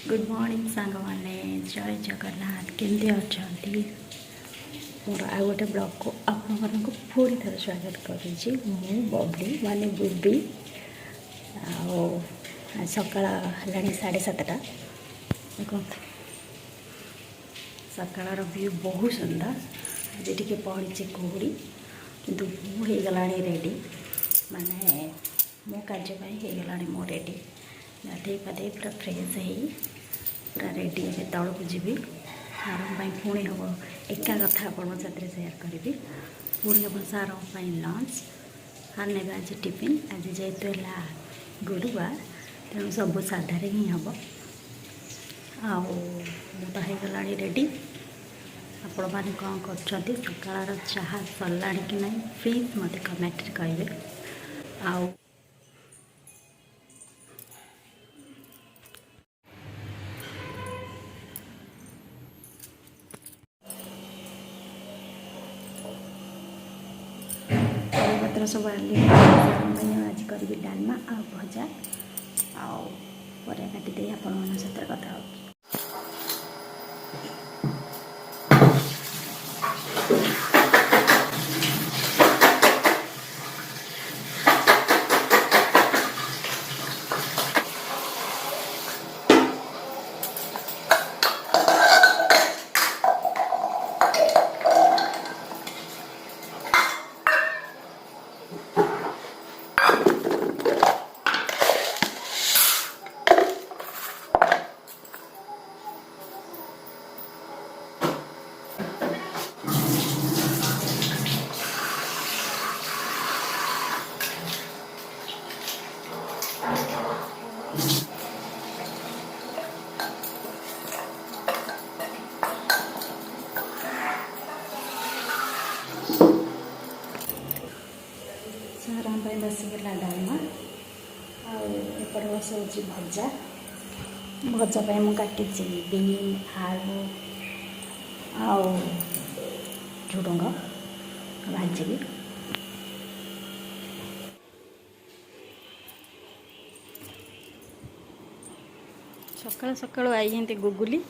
Good morning सांग मैंने जय जगन्नाथ केमती अच्छा मोर आ गोटे ब्लॉग को आपण को पूरी थर स्वागत करुँची मु बबली माने बुबी सका 7:30 देखो सकाळ व्यू बहुत सुंदर आज टे पड़ी कुहुड़ी किंतु मुगला रेडी माने मो कार्यपाई होगला मो रेडी गाधे पाधे पूरा फ्रेश हो पूरा रेडी है तौल को जी सार पुणी हम एका कथा आप सेयार करी पुणी हम सार लंच हाँ ने आज टिफिन आज जेहेतु है गुरुवार तेणु सब साधार ही हम आगला रेडी आपण मैंने कौन कर सकाळ चाह सरला कि ना प्लीज मत कमेंट करेंगे आ पत्र सब आज करी डालमा आ भजा आया काटिदे आपण मन सहित कथा हो बसीगला डालमा आपर बसाऊँ भजा भजा मुझे काटी बीन आलू झुडुंग भाजी सकाल सकाल आई गुगुली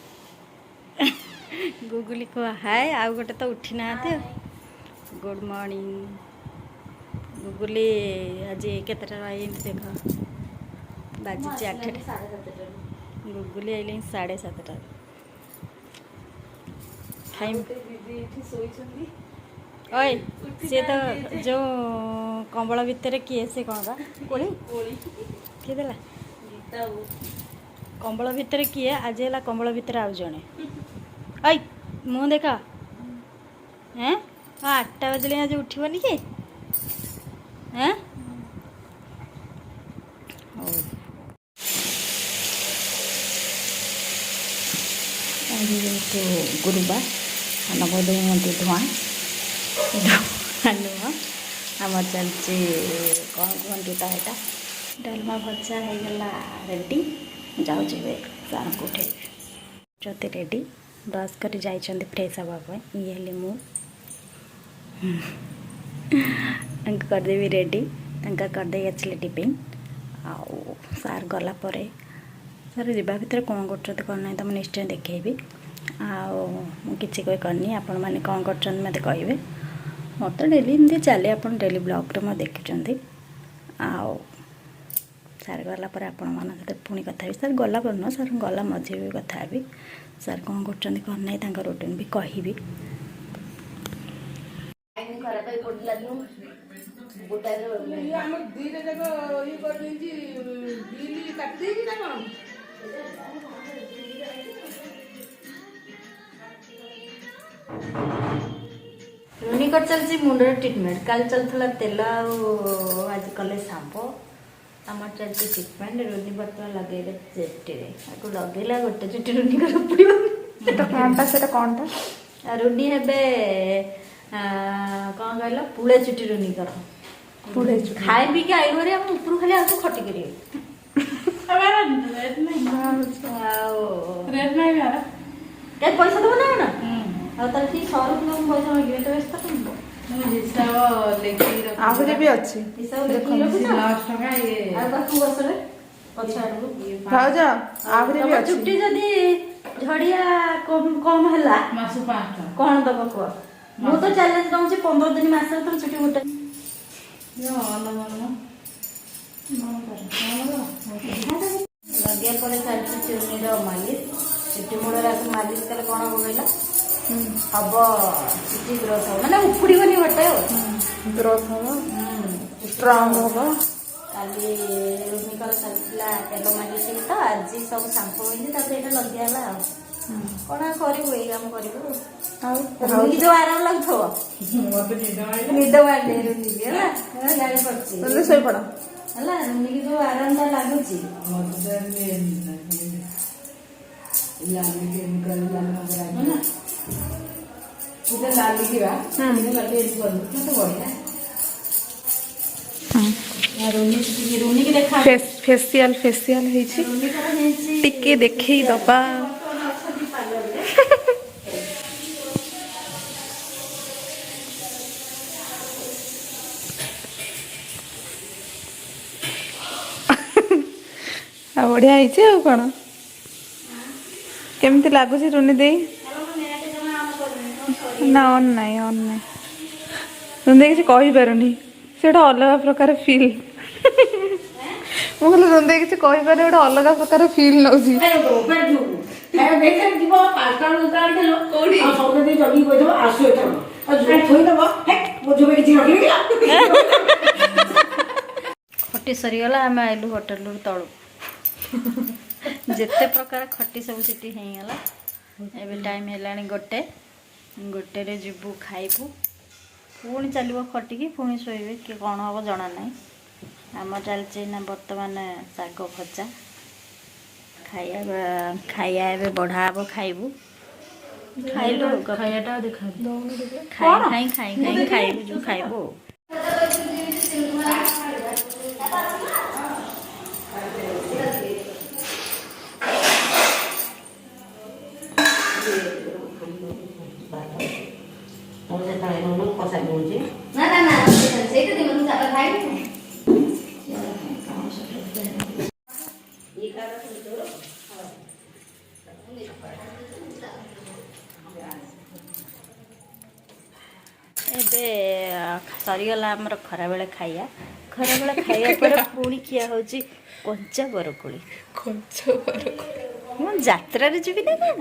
गुगुली को हाय आउ गोटे तो उठी ना गुड मॉर्निंग गुगुली आज केतटा आई देख बाजी 8 गुगुली आई 7:30 ओए सी तो जो कंबल भितर किए से कौन बा कोली किए देला कंबल भितर किए आज है कंबल भितर आउ जड़े ओए मुँह देखा हैं 8टा बजले आज उठबनी कि हैं तो गुरुवार नवोदय मंत्री धुआं नुह आम चलती कौन कहती तो यहाँ डालमा भजा होगला रेडी जाऊे सार को उठे जते रेडी ब्रश कर फ्रेश हाँपाई ये मु करदेवी रेडी करदे आसले टिफिन आउ सार गला सार जा भर कौन कर कौन ना तो मुझे निश्चय देखी आछि कोई करनी आपण मैंने कौन कर मत कहे मोर तो डेली एमती चले आप डेली ब्लॉग में देखुं आउ सार गलापर आपण मन सहित पुणी कथा सार गला पर न सार गला मझे भी कथा भी सार कौन कर कौन ना रूटीन भी कहि रुनी कर चलती मुंडर ट्रिटमेंट काल चलता तेल आज कले सांपो आम चलती ट्रिटमेंट रुनी बर्तमान लगे चेटी लगेला गोटे चुटी रुनी कर कौन रुनी हे कौन कहल पुड़े चुटी रुनी कर पुड़े खाए पी के आई घरे ऊपर खाली आस खटी कर पैसा दब ना ना ठीक सर पैसा मांगे तो व्यस्त आहुरी भी अच्छी हिसाब ଭାଉଜ ଆହୁରି ବି ଅଛି। ଚୁଟି ଯଦି ଝଡିଆ କମ ହେଲା ମାସ 5 ଟଙ୍କା କଣ ଦବ କୁହ? ମୁଁ ତ ଚ୍ୟାଲେଞ୍ଜ ଦଉଛି 15 ଦିନ ମାସରେ ତମ ଚୁଟି ଗୋଟେ ଲଗେଇବା ପରେ ଚାଲିଛି ଚୁନିର ମାଲିସ। ଚୁଟି ମୂଳରେ ଆସି ମାଲିସ କଲେ କଣ ହବ କହିଲ? ହବ ଚୁଟି ଗ୍ରୋଥ ହବ, ମାନେ ଉପୁଡିବନି ଗୋଟେ ଆଉ ଗ୍ରୋଥ ହବ, ଷ୍ଟ୍ରଙ୍ଗ ହବ। କାଲି ରୁମିଙ୍କର ଚାଲିଥିଲା ତେଲ ମାଲିସ ତ ଆଜି ସବୁ ସାମ୍ପୁ ହେଇଛି, ତାପରେ ଏଇଟା ଲଗେଇବା ହେଲା ଆଉ କଣ ଆଉ କରିବୁ, ଏଇ କାମ କରିବୁ ଆଉ ଯୋଉ ଆରାମ ଲାଗୁଥିବ। ନିଦ ମାରିଲେ ରୁମିକି ହେଲା, ଜାଣିପାରୁଛି ଶୋଇପଡ ହେଲା, ରୁମିକି ଯୋଉ ଆରାମଟା ଲାଗୁଛି। ଫେସିଆଲ ହେଇଛି, ଟିକେ ଦେଖେଇ ଦବା। ଆଉ ବଢିଆ ହେଇଛି ଆଉ କଣ, କେମିତି ଲାଗୁଛି ରୁନି ଦେଇ? ନା ଅନ୍ ନାହିଁ, ଅନ୍ ନାହିଁ। ରୁନି ଦେଇ କିଛି କହିପାରୁନି, ସେଟା ଅଲଗା ପ୍ରକାର ଫିଲ୍। ମୁଁ କହିଲି ରୁନି ଦେଇ କିଛି କହିପାରୁନି, ଗୋଟେ ଅଲଗା ପ୍ରକାର ଫିଲ୍ ନଉଛି। ଖଟି ସରିଗଲା, ଆମେ ଆଇଲୁ ହୋଟେଲରୁ ତଳୁ। ଯେତେ ପ୍ରକାର ଖଟି ସବୁ ସେଠି ହେଇଗଲା। ଏବେ ଟାଇମ୍ ହେଲାଣି ଗୋଟେରେ ଯିବୁ ଖାଇବୁ, ପୁଣି ଚାଲିବ ଖଟିକି, ପୁଣି ଶୋଇବେ କି କ'ଣ ହବ ଜଣା ନାହିଁ। ଆମ ଚାଲିଛି ନା ବର୍ତ୍ତମାନ ଶାଗ ଭଜା, ଖାଇବା ଏବେ ବଢ଼ା ହବ, ଖାଇବୁ। ଖାଇଲୁ ଖାଇବାଟା ଖାଇବୁ ଯୋଉ ଖାଇବୁ। ଏବେ ସରିଗଲା ଆମର ଖରାବେଳେ ଖାଇବା। ଖରାବେଳେ ଖାଇବା ପରେ ପୁଣି ଖିଆ ହେଉଛି କଞ୍ଚା ବରକୋଳି। ମୁଁ ଯାତ୍ରାରେ ଯିବି ନା କଣ?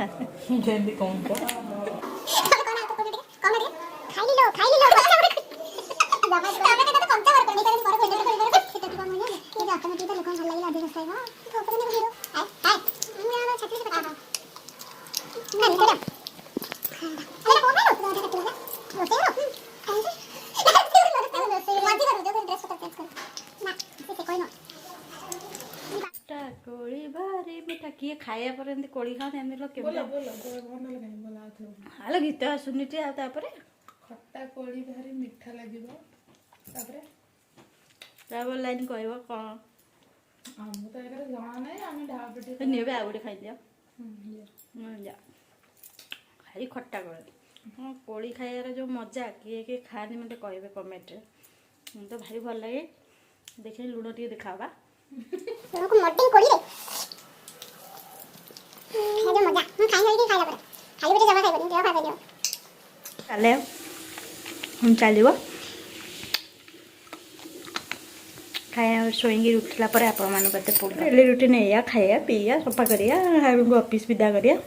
କୋଳି ଭାରି ମିଠା। କିଏ ଖାଇବା ପରେ ଏମିତି କୋଳି ଖାଆନ୍ତି? ଏମିତି ଲୋକ କେମିତି? ଆଲୋ ଗୀତ ଆସୁନି ଟି? ଆଉ ତାପରେ ଖଟା କୋଳି ଭାରି ମିଠା ଲାଗିବ, ତାପରେ ଲାଇନ୍ କହିବ କ'ଣ? ଆମକୁ ତ ଏଇଟା ଜଣା ନାହିଁ, ଆମେ ଢାବା ନିବେ ଆଉ ଗୋଟେ ଖାଇଦିଅ। ଭାରି ଖଟା କୋଳି। ହଁ, କୋଳି ଖାଇବାର ଯେଉଁ ମଜା, କିଏ କିଏ ଖାଆନ୍ତି ମୋତେ କହିବେ କମେଣ୍ଟରେ। ମୋତେ ଭାରି ଭଲ ଲାଗେ। ଦେଖିଲେ ଲୁଣ ଟିକେ ଦେଖାବା। ଚାଲିବ ଖାଇବା ଶୋଇକି ଉଠିଲା ପରେ ଆପଣମାନଙ୍କୁ ଏତେ ଡେଲି ରୁଟିନ୍ ଏଇଆ, ଖାଇବା ପିଇବା ସଫା କରିବା, ହାଇଙ୍କୁ ଅଫିସ୍ ବିଦା କରିବା,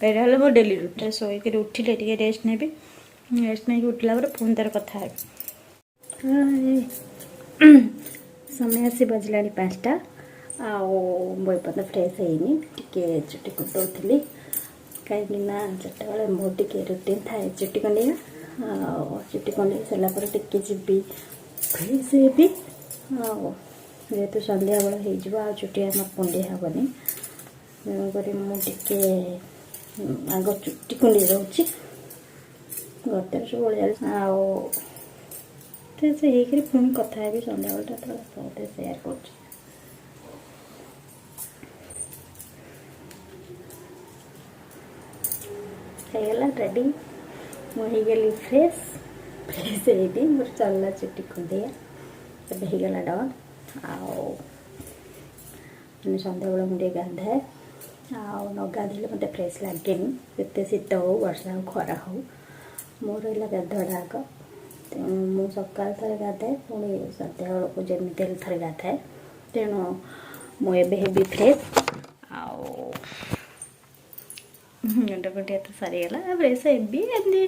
ଏଇଟା ହେଲେ ମୋ ଡେଲି ରୁଟିନ୍। ଶୋଇକି ଉଠିଲେ ଟିକେ ରେଷ୍ଟ ନେବି, ରେଷ୍ଟ ନେଇକି ଉଠିଲା ପରେ ପୁଣି ତାର କଥା ହେବି। ସମୟ ଆସି ବଜିଲାଣି 5ଟା, ଆଉ ମୁଁ ଏପର୍ଯ୍ୟନ୍ତ ଫ୍ରେଶ୍ ହେଇନି, ଟିକେ ଚୁଟି କୁଟଉଥିଲି। କାହିଁକିନା 4ଟା ବେଳେ ମୋର ଟିକେ ରୁଟିନ୍ ଥାଏ ଚୁଟି କଣ୍ଡେଇବା, ଆଉ ଚୁଟି କଣ୍ଡେଇ ସାରିଲା ପରେ ଟିକେ ଯିବି ଫ୍ରେଶ୍ ହେବି। ଆଉ ଯେହେତୁ ସନ୍ଧ୍ୟାବେଳ ହେଇଯିବ, ଆଉ ଚୁଟି ଆମର କୁଣ୍ଡେଇ ହେବନି, ତେଣୁକରି ମୁଁ ଟିକେ ଆଗ ଚୁଟି କୁଣ୍ଡେଇ ଦେଉଛି। ଗତରେ ସବୁ ଓଳିଆ, ଆଉ ଫ୍ରେଶ୍ ହେଇକରି ପୁଣି କଥା ହେବି ସନ୍ଧ୍ୟାବେଳଟା, ତ ସବୁଥିରେ ସେୟାର କରୁଛି। ହେଇଗଲା ରେଡ଼ି, ମୁଁ ହେଇଗଲି ଫ୍ରେଶ୍ ହେଇକି ମୋର ଚାଲିଲା ଚୁଟି କୁଣ୍ଡେଇବା, ଏବେ ହେଇଗଲା ଡନ୍। ଆଉ ମାନେ ସନ୍ଧ୍ୟାବେଳେ ମୁଁ ଟିକେ ଗାଧାଏ ଆଉ ନ ଗାଧେଇଲେ ମୋତେ ଫ୍ରେଶ୍ ଲାଗେନି କେତେ ଶୀତ ହେଉ ବର୍ଷା ହେଉ ଖରା ହେଉ ମୋର ହେଲା ଗାଧୁଆଟା ଆଗ ତେଣୁ ମୁଁ ସକାଳ ଥରେ ଗାଧାଏ ପୁଣି ସନ୍ଧ୍ୟାବେଳକୁ ଯେମିତି ହେଲେ ଥରେ ଗାଧାଏ ତେଣୁ ମୁଁ ଏବେ ହେବି ଫ୍ରେଶ୍ ଆଉ ମୁଣ୍ଡ ଫୁଣ୍ଡ ଏତେ ସରିଗଲା ଫ୍ରେଶ୍ ହେବି ଏମିତି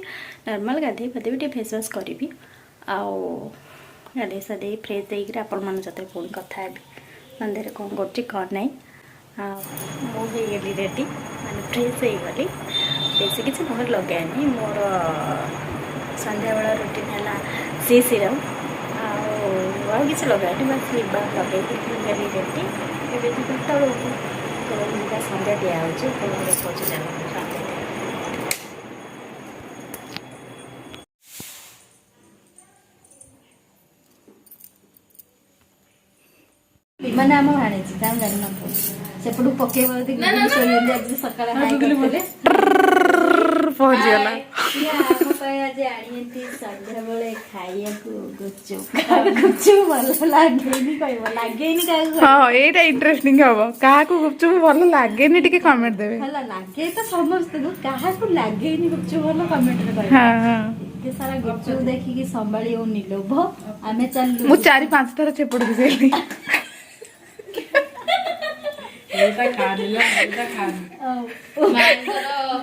ନର୍ମାଲ୍ ଗାଧେଇ ପାଧେଇବି ଟିକେ ଫେସ୍ ୱାଶ୍ କରିବି ଆଉ ଗାଧେଇ ସାଧେଇ ଫ୍ରେଶ୍ ହେଇକିରି ଆପଣମାନଙ୍କ ସହିତ ପୁଣି କଥା ହେବି ସନ୍ଧ୍ୟାରେ କ'ଣ କରୁଛି କ'ଣ ନାହିଁ ଆଉ ମୁଁ ହେଇଗଲି ରେଡ଼ି ମାନେ ଫ୍ରେଶ୍ ହେଇଗଲି ବେଶୀ କିଛି ମୋର ଲଗାଏନି ମୋର ସନ୍ଧ୍ୟାବେଳ ରୁଟିନ୍ ହେଲା ସି ସିରମ୍ ଆଉ କିଛି ଲଗାଏନି ବାସ୍ ଲିପ୍ ବାମ୍ ଲଗେଇକି ହେଇଗଲି ରେଡ଼ି ଏବେ ଯିବି ତଳକୁ ଯିବା ସନ୍ଧ୍ୟା ଦିଆହେଉଛି ପୁଣି ଦେଖାଉଛି ସନ୍ଧ୍ୟା ମାନେ ଆମ ଭାଣିଛି ତାଙ୍କୁ ଜାଣିନଥିବ ସେପଟୁ ପକେଇବ ଯଦି ଆଜି ସକାଳେ ପହଞ୍ଚିଗଲା ଆମ ପାଇଁ ଆଜି ଆଣିଛନ୍ତି ସନ୍ଧ୍ୟାବେଳେ ଖାଇବାକୁ ଗୁପଚୁପ ଭଲ ଲାଗେନି କହିବ ଲାଗେନି କାହାକୁ ହଁ ଏଇଟା ଇଣ୍ଟରେଷ୍ଟିଂ ହବ କାହାକୁ ଗୁପଚୁପ ଭଲ ଲାଗେନି ଟିକେ କମେଣ୍ଟ ଦେବେ ଭଲ ଲାଗେ ତ ସମସ୍ତଙ୍କୁ କାହାକୁ ଲାଗେନି ଗୁପଚୁପ ଭଲ କମେଣ୍ଟରେ କହିବେ ଏତେ ସାରା ଗୁପଚୁପ ଦେଖିକି ସମ୍ଭାଳି ହଉନି ଲୋଭ ଆମେ ଚାଲିଲୁ ମୁଁ 4-5 ଥର ସେପଟକୁ ଯାଇଲି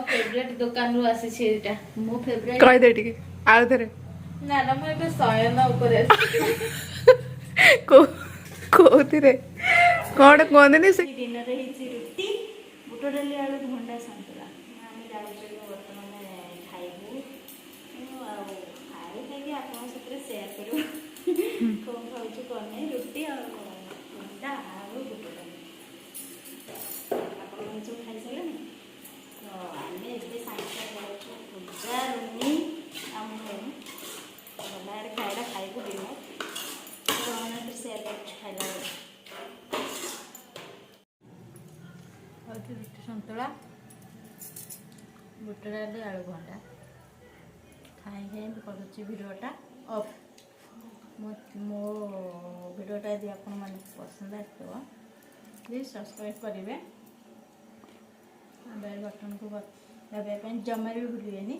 ଫେଭରେଟ ଦୋକାନରୁ ଆସିଛି ଏଇଟା ମୋ ଫେଭରେଟ କହିଦେ ଟିକେ ଆଉ ଥରେ ନା ମୁଁ ଏବେ ଶୟନ ଉପରେ କୋଉଥିରେ କଣ କୁହନ୍ତିନି ସେ ଦିନରେ ହେଇଛି ରୁଟି ବୁଟ ଡାଲି ଆଳୁ ଭଣ୍ଡା ସନ୍ତୁଳା ଆମେ ଯାଉଛୁ ବର୍ତ୍ତମାନ ଖାଇବୁ ଆଉ ଖାଇକି ଆପଣଙ୍କ ସାଥିରେ ସେୟାର କରିବୁ କ'ଣ ଖାଉଛୁ କ'ଣ ନାହିଁ ରୁଟି ଆଉ ଭଣ୍ଡା ଆଳୁ ବୁଟ ଡାଲି ଆପଣମାନେ ସବୁ ଖାଇସାରିଲେଣି ତ ଆମେ ଏବେ ସାଙ୍ଗେ ଯାଉଛୁ ପୂଜା ରୁନି ଆମ ଗଲାବେଳେ ଖାଇଲା ଖାଇବୁ ଦିନ ସେୟାର କରୁଛୁ ଖାଇଲା ବେଳେ ହଉଛି ରୁଟି ସନ୍ତୁଳା ବୁଟ ଡାଲି ଆଳୁ ଭଣ୍ଡା ଖାଇ କରୁଛି ଭିଡ଼ିଓଟା ଅଫ୍ ମୋ ଭିଡ଼ିଓଟା ଯଦି ଆପଣମାନଙ୍କୁ ପସନ୍ଦ ଆସିଥିବ ପ୍ଲିଜ୍ ସବସ୍କ୍ରାଇବ୍ କରିବେ ବେଲ୍ ବଟନ୍କୁ ଦବାଇବା ପାଇଁ ଜମାରେ ବି ଭୁଲିବେନି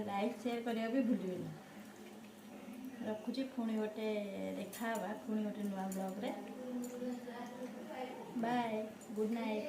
ଲାଇକ୍ ସେୟାର କରିବା ବି ଭୁଲିବେନି ରଖୁଛି ପୁଣି ଗୋଟେ ଦେଖା ହେବା ପୁଣି ଗୋଟେ ନୂଆ ବ୍ଲଗ୍ରେ ବାଏ ଗୁଡ଼୍ ନାଇଟ୍